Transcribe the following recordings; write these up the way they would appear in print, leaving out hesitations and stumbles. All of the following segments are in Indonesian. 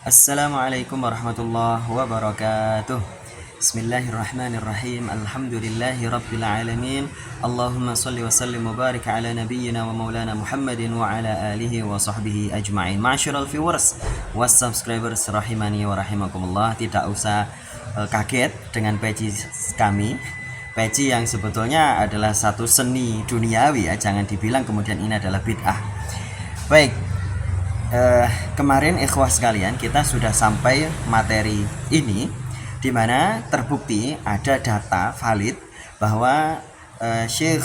Assalamualaikum warahmatullahi wabarakatuh. Bismillahirrahmanirrahim. Alhamdulillahi rabbil alamin. Allahumma salli wa sallim wa barik ala nabiyyina wa maulana Muhammadin wa ala alihi wa sahbihi ajma'in. Ma'asyiral viewers was subscribers rahimani wa rahimakumullah. Tidak usah kaget dengan peci kami. Peci yang sebetulnya adalah satu seni duniawi ya. Jangan dibilang kemudian ini adalah bid'ah. Baik, kemarin ikhwah sekalian kita sudah sampai materi ini di mana terbukti ada data valid bahwa Syekh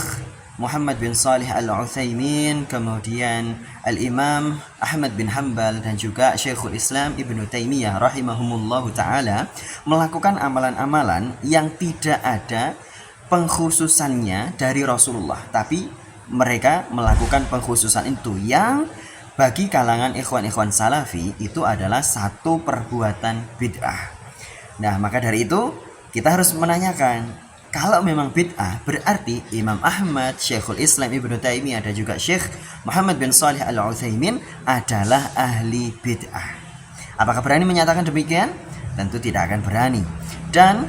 Muhammad bin Shalih Al-Utsaimin, kemudian Al-Imam Ahmad bin Hanbal dan juga Syekhul Islam Ibnu Taimiyah rahimahumullahu taala melakukan amalan-amalan yang tidak ada pengkhususannya dari Rasulullah, tapi mereka melakukan pengkhususan itu yang bagi kalangan ikhwan-ikhwan salafi itu adalah satu perbuatan bid'ah. Nah, maka dari itu kita harus menanyakan, kalau memang bid'ah berarti Imam Ahmad, Syekhul Islam Ibnu Taimiyah dan juga Syekh Muhammad bin Shalih Al-Utsaimin adalah ahli bid'ah. Apakah berani menyatakan demikian? Tentu tidak akan berani. Dan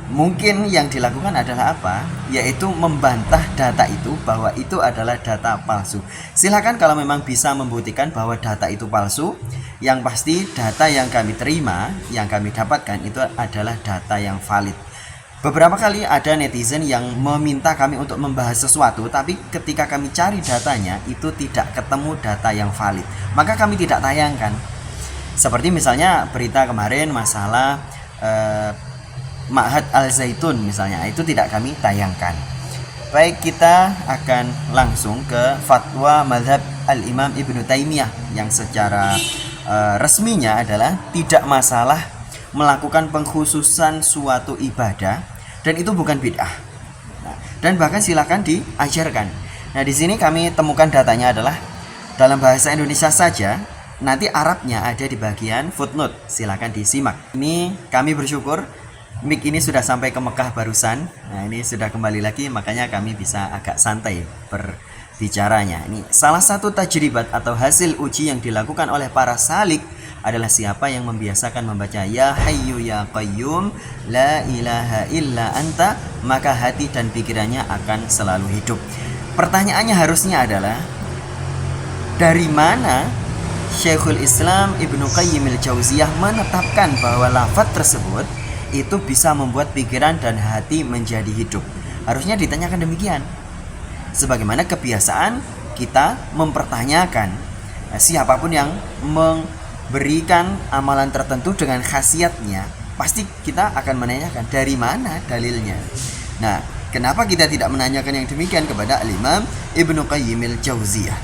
mungkin yang dilakukan adalah apa? Yaitu membantah data itu bahwa itu adalah data palsu. Silakan kalau memang bisa membuktikan bahwa data itu palsu. Yang pasti data yang kami terima, yang kami dapatkan itu adalah data yang valid. Beberapa kali ada netizen yang meminta kami untuk membahas sesuatu, tapi ketika kami cari datanya itu tidak ketemu data yang valid, maka kami tidak tayangkan. Seperti misalnya berita kemarin masalah Ma'had Al-Zaitun misalnya, itu tidak kami tayangkan. Baik, kita akan langsung ke fatwa mazhab Al-Imam Ibnu Taimiyah yang secara resminya adalah tidak masalah melakukan pengkhususan suatu ibadah dan itu bukan bid'ah. Dan bahkan silakan diajarkan. Nah, di sini kami temukan datanya adalah dalam bahasa Indonesia saja, nanti Arabnya ada di bagian footnote. Silakan disimak. Ini kami bersyukur mic ini sudah sampai ke Mekah barusan. Nah, ini sudah kembali lagi, makanya kami bisa agak santai berbicaranya. Ini salah satu tajribat atau hasil uji yang dilakukan oleh para salik adalah siapa yang membiasakan membaca Ya Hayyu Ya Qayyum La ilaha illa anta, maka hati dan pikirannya akan selalu hidup. Pertanyaannya harusnya adalah, dari mana Syekhul Islam Ibnu Qayyim Al-Jauziyah menetapkan bahwa lafaz tersebut itu bisa membuat pikiran dan hati menjadi hidup? Harusnya ditanyakan demikian. Sebagaimana kebiasaan kita mempertanyakan siapapun yang memberikan amalan tertentu dengan khasiatnya, pasti kita akan menanyakan dari mana dalilnya. Nah, kenapa kita tidak menanyakan yang demikian kepada Al-Imam Ibnu Qayyim Al-Jauziyah?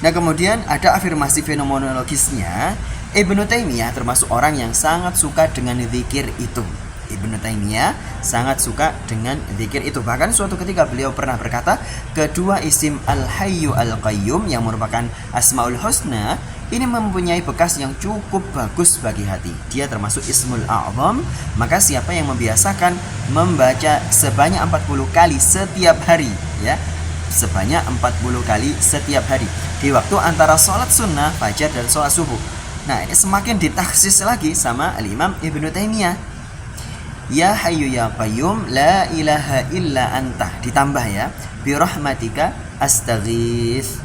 Nah, kemudian ada afirmasi fenomenologisnya. Ibnu Taimiyah termasuk orang yang sangat suka dengan zikir itu. Ibnu Taimiyah sangat suka dengan zikir itu. Bahkan suatu ketika beliau pernah berkata, kedua isim Al-Hayyu Al-Qayyum yang merupakan Asmaul Husna ini mempunyai bekas yang cukup bagus bagi hati. Dia termasuk Ismul A'zam, maka siapa yang membiasakan membaca sebanyak 40 kali setiap hari, ya, sebanyak 40 kali setiap hari di waktu antara sholat sunnah, fajar dan sholat subuh. Nah, ini semakin ditaksis lagi sama Al-Imam Ibnu Taimiyah. Ya Hayyu Ya Qayyum La ilaha illa anta, ditambah ya, birahmatika astaghits.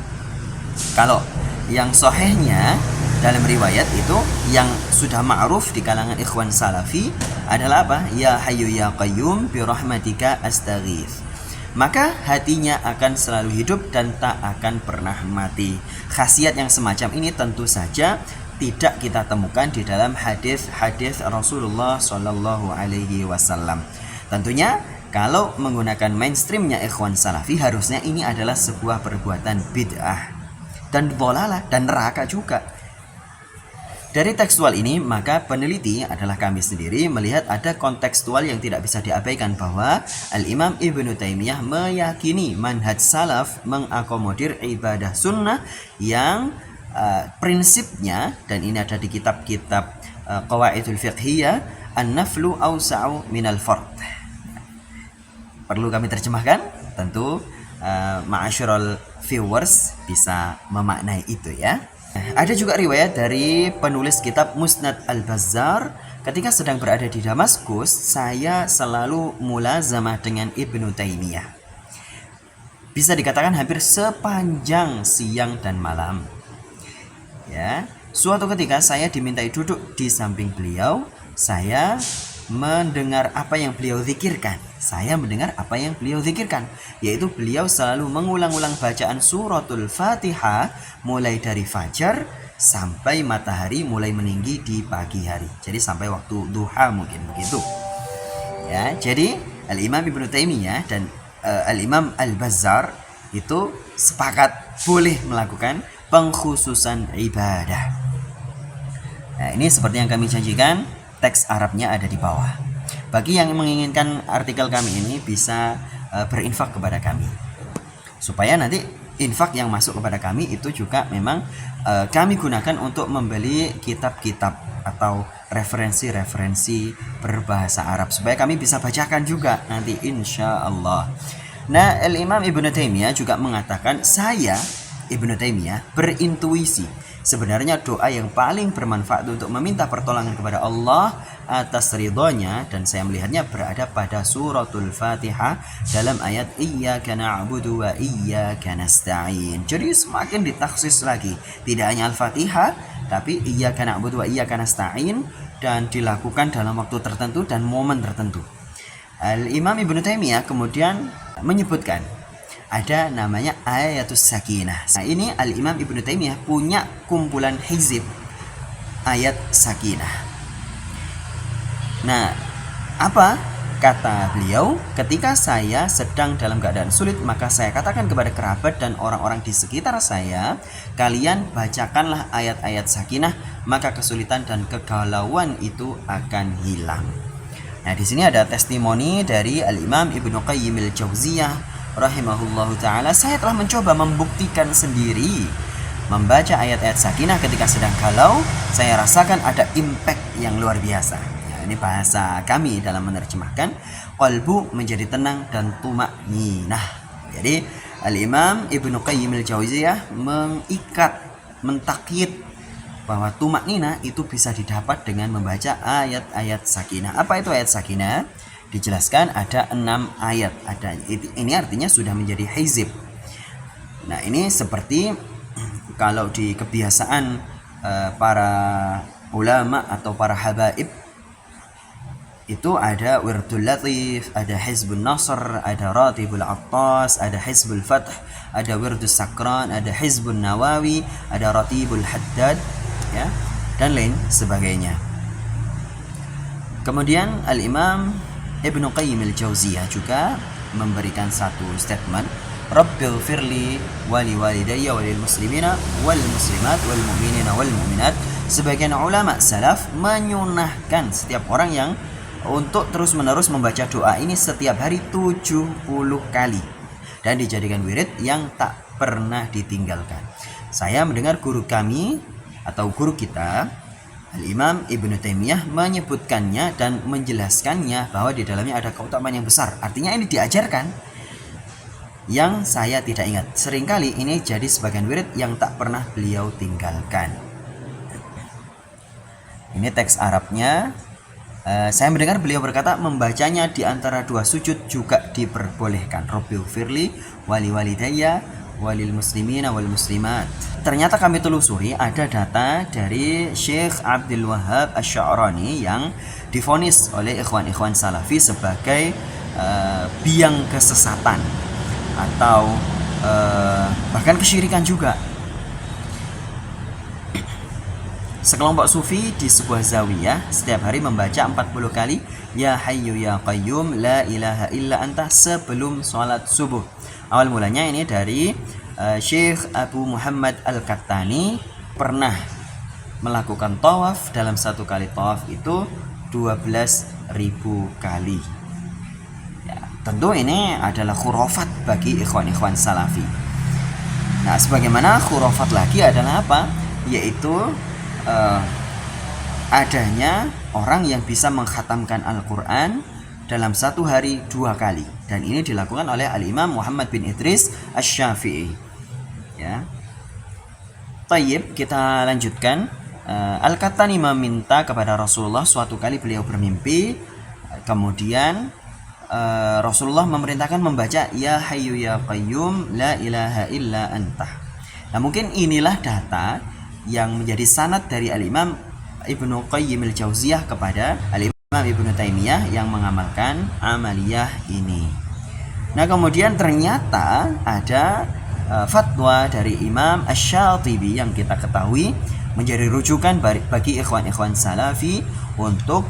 Kalau yang sahihnya dalam riwayat itu yang sudah ma'ruf di kalangan ikhwan salafi adalah apa? Ya Hayyu Ya Qayyum birahmatika astaghits. Maka hatinya akan selalu hidup dan tak akan pernah mati. Khasiat yang semacam ini tentu saja tidak kita temukan di dalam hadis-hadis Rasulullah Shallallahu Alaihi Wasallam. Tentunya kalau menggunakan mainstreamnya ikhwan salafi, harusnya ini adalah sebuah perbuatan bid'ah dan dhalalah dan neraka juga. Dari tekstual ini, maka peneliti adalah kami sendiri melihat ada kontekstual yang tidak bisa diabaikan bahwa Al-Imam Ibnu Taimiyah meyakini manhaj salaf mengakomodir ibadah sunnah yang prinsipnya, dan ini ada di kitab-kitab Qawaidul Fiqhiyah, an-naflu awsa'u minal fard. Perlu kami terjemahkan? Tentu ma'asyiral viewers bisa memaknai itu ya. Ada juga riwayat dari penulis kitab Musnad Al-Bazzar, ketika sedang berada di Damaskus, saya selalu mulazamah dengan Ibnu Taimiyah. Bisa dikatakan hampir sepanjang siang dan malam. Ya, suatu ketika saya dimintai duduk di samping beliau, saya mendengar apa yang beliau zikirkan. Yaitu beliau selalu mengulang-ulang bacaan suratul Fatihah mulai dari fajar sampai matahari mulai meninggi di pagi hari. Jadi sampai waktu duha mungkin begitu. Ya, jadi Al-Imam Ibnu Taimiyah dan Al-Imam Al-Bazzar itu sepakat boleh melakukan pengkhususan ibadah. Nah, ini seperti yang kami janjikan, teks Arabnya ada di bawah. Bagi yang menginginkan artikel kami ini bisa berinfak kepada kami, supaya nanti infak yang masuk kepada kami itu juga memang kami gunakan untuk membeli kitab-kitab atau referensi-referensi berbahasa Arab, supaya kami bisa bacakan juga nanti insya Allah. Nah, Al-Imam Ibnu Taimiyah juga mengatakan, saya Ibnu Taimiyah berintuisi sebenarnya doa yang paling bermanfaat untuk meminta pertolongan kepada Allah atas ridhonya, dan saya melihatnya berada pada suratul Fatihah dalam ayat Iyyaka na'budu wa iyyaka nasta'in. Jadi semakin ditaksis lagi, tidak hanya Al-Fatihah tapi Iyyaka na'budu wa iyyaka nasta'in, dan dilakukan dalam waktu tertentu dan momen tertentu. Al-Imam Ibnu Taimiyah kemudian menyebutkan ada namanya ayatus sakinah. Nah, ini Al-Imam Ibnu Taimiyah punya kumpulan hizib ayat sakinah. Nah, apa kata beliau? Ketika saya sedang dalam keadaan sulit, maka saya katakan kepada kerabat dan orang-orang di sekitar saya, kalian bacakanlah ayat-ayat sakinah, maka kesulitan dan kegalauan itu akan hilang. Nah, di sini ada testimoni dari Al-Imam Ibnu Qayyim al-Jauziyah rahimahullahu ta'ala. Saya telah mencoba membuktikan sendiri, membaca ayat-ayat sakinah ketika sedang galau, saya rasakan ada impact yang luar biasa. Ya, ini bahasa kami dalam menerjemahkan, qalbu menjadi tenang dan tumakninah. Jadi Al-Imam Ibnu Qayyim al-Jauziyah mengikat, mentakyid bahwa tumakninah itu bisa didapat dengan membaca ayat-ayat sakinah. Apa itu ayat sakinah? Dijelaskan ada 6 ayat. Ini artinya sudah menjadi hizib. Nah, ini seperti kalau di kebiasaan para ulama atau para habaib itu ada wirdul latif, ada hizbun nasr, ada ratibul attas, ada hizbul fath, ada wirdus sakran, ada hizbun nawawi, ada ratibul haddad, ya, dan lain sebagainya. Kemudian Al-Imam Ibnu Qayyim al-Jauziyah juga memberikan satu statement, Rabbil firli wali walidayya walil muslimina wal muslimat wal mu'minina wal mu'minat. Sebagian ulama salaf menyunahkan setiap orang yang untuk terus-menerus membaca doa ini setiap hari 70 kali dan dijadikan wirid yang tak pernah ditinggalkan. Saya mendengar guru kami atau guru kita Al-Imam Ibnu Taimiyah menyebutkannya dan menjelaskannya bahwa di dalamnya ada keutamaan yang besar. Artinya ini diajarkan yang saya tidak ingat. Seringkali ini jadi sebagian wirid yang tak pernah beliau tinggalkan. Ini teks Arabnya. Saya mendengar beliau berkata membacanya di antara 2 sujud juga diperbolehkan. Rabbil firli wali walidayya walil muslimina wal muslimat. Ternyata kami telusuri ada data dari Syekh Abdul Wahhab Asy-Sya'rani yang divonis oleh ikhwan-ikhwan salafi sebagai biang kesesatan atau bahkan kesyirikan juga. Sekelompok sufi di sebuah zawiyah setiap hari membaca 40 kali Ya Hayyu Ya Qayyum La ilaha illa anta sebelum sholat subuh. Awal mulanya ini dari Syekh Abu Muhammad Al-Kattani pernah melakukan tawaf. Dalam satu kali tawaf itu 12.000 kali. Ya, tentu ini adalah khurafat bagi ikhwan-ikhwan salafi. Nah, sebagaimana khurafat lagi adalah apa? Yaitu adanya orang yang bisa mengkhatamkan Al-Quran dalam satu hari 2 kali, dan ini dilakukan oleh Al-Imam Muhammad bin Idris Asy-Syafi'i, ya. Tayyib, kita lanjutkan. Al-Qattani meminta kepada Rasulullah, suatu kali beliau bermimpi, kemudian Rasulullah memerintahkan membaca Ya Hayyu Ya Qayyum La ilaha illa anta. Nah, mungkin inilah data yang menjadi sanad dari Al-Imam Ibnu Qayyim al-Jauziyah kepada Al-Imam Ibnu Taimiyah yang mengamalkan amaliyah ini. Nah, kemudian ternyata ada fatwa dari Imam Asy-Syatibi yang kita ketahui menjadi rujukan bagi ikhwan-ikhwan salafi untuk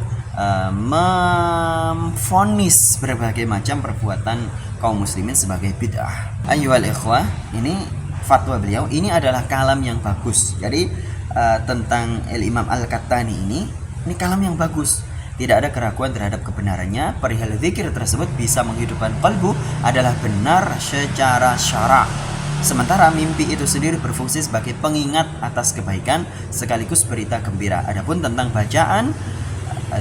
memvonis berbagai macam perbuatan kaum muslimin sebagai bid'ah. Ayyuhal ikhwah, ini fatwa beliau, ini adalah kalam yang bagus. Jadi tentang Imam Al-Qattani ini kalam yang bagus. Tidak ada keraguan terhadap kebenarannya. Perihal zikir tersebut bisa menghidupkan kalbu adalah benar secara syara'. Sementara mimpi itu sendiri berfungsi sebagai pengingat atas kebaikan sekaligus berita gembira. Adapun tentang bacaan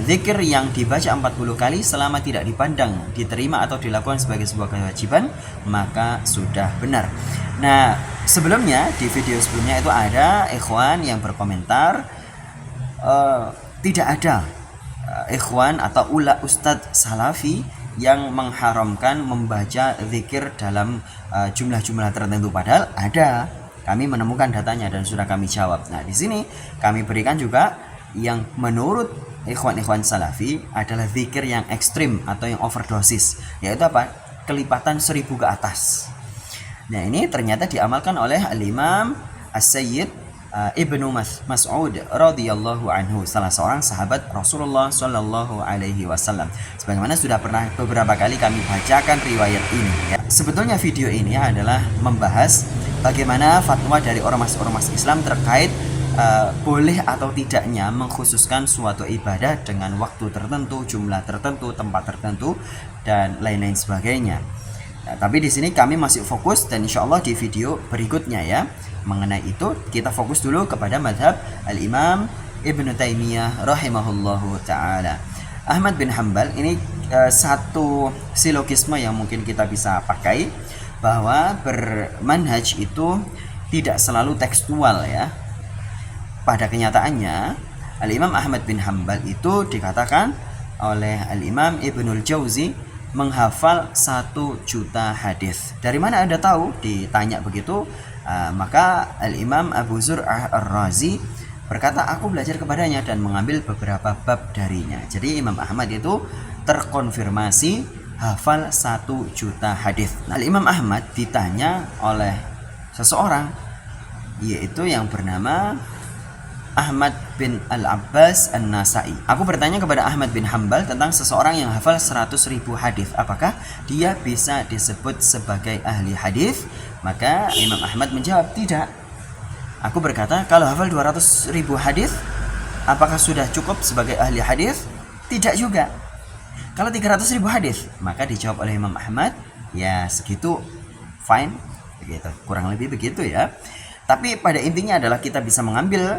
zikir yang dibaca 40 kali selama tidak dipandang diterima atau dilakukan sebagai sebuah kewajiban, maka sudah benar. Nah, sebelumnya di video sebelumnya itu ada ikhwan yang berkomentar tidak ada ikhwan atau ustadz salafi yang mengharamkan membaca zikir dalam jumlah-jumlah tertentu, padahal ada. Kami menemukan datanya dan sudah kami jawab. Nah, di sini kami berikan juga yang menurut ikhwan-ikhwan salafi adalah zikir yang ekstrim atau yang overdosis, yaitu apa? Kelipatan 1000 ke atas. Nah, ini ternyata diamalkan oleh Al-Imam As-Sayyid Ibnu Mas'ud radhiyallahu anhu, salah seorang sahabat Rasulullah sallallahu alaihi wasallam. Sebagaimana sudah pernah beberapa kali kami bacakan riwayat ini. Ya. Sebetulnya video ini adalah membahas bagaimana fatwa dari ormas-ormas Islam terkait boleh atau tidaknya mengkhususkan suatu ibadah dengan waktu tertentu, jumlah tertentu, tempat tertentu, dan lain-lain sebagainya. Nah, tapi di sini kami masih fokus, dan insya Allah di video berikutnya ya mengenai itu kita fokus dulu kepada mazhab Al-Imam Ibnu Taimiyah rahimahullahu ta'ala. Ahmad bin Hanbal ini satu silogisme yang mungkin kita bisa pakai, bahwa bermanhaj itu tidak selalu tekstual ya. Pada kenyataannya Al-Imam Ahmad bin Hanbal itu dikatakan oleh Al-Imam Ibnul Jauzi menghafal 1 juta hadis. Dari mana Anda tahu? Ditanya begitu. Maka Al-Imam Abu Zur'ah Ar-Razi berkata, aku belajar kepadanya dan mengambil beberapa bab darinya. Jadi Imam Ahmad itu terkonfirmasi hafal 1 juta hadis. Nah, Imam Ahmad ditanya oleh seseorang, yaitu yang bernama Ahmad bin Al-Abbas An-Nasai. Aku bertanya kepada Ahmad bin Hanbal tentang seseorang yang hafal 100.000 hadis. Apakah dia bisa disebut sebagai ahli hadis? Maka Imam Ahmad menjawab, tidak. Aku berkata, kalau hafal 200.000 hadis, apakah sudah cukup sebagai ahli hadis? Tidak juga. Kalau 300.000 hadis, maka dijawab oleh Imam Ahmad, ya segitu fine, begitu. Kurang lebih begitu ya. Tapi pada intinya adalah kita bisa mengambil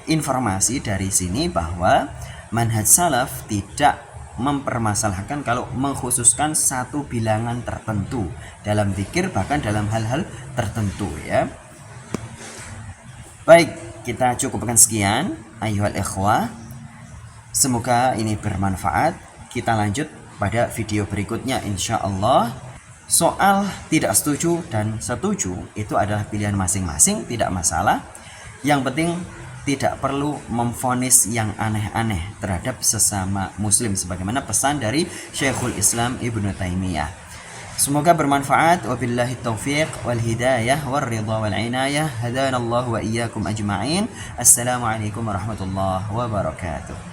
informasi dari sini bahwa manhaj salaf tidak mempermasalahkan kalau mengkhususkan satu bilangan tertentu dalam zikir, bahkan dalam hal-hal tertentu ya. Baik, kita cukupkan sekian ayyuhal ikhwah. Semoga ini bermanfaat. Kita lanjut pada video berikutnya insyaallah. Soal tidak setuju dan setuju itu adalah pilihan masing-masing, tidak masalah. Yang penting tidak perlu memvonis yang aneh-aneh terhadap sesama muslim, sebagaimana pesan dari Syekhul Islam Ibnu Taimiyah. Semoga bermanfaat. Wabillahi taufiq wal hidayah wal ridha wal inayah. Hadanallahu wa iyyakum ajma'in. Assalamualaikum warahmatullahi wabarakatuh.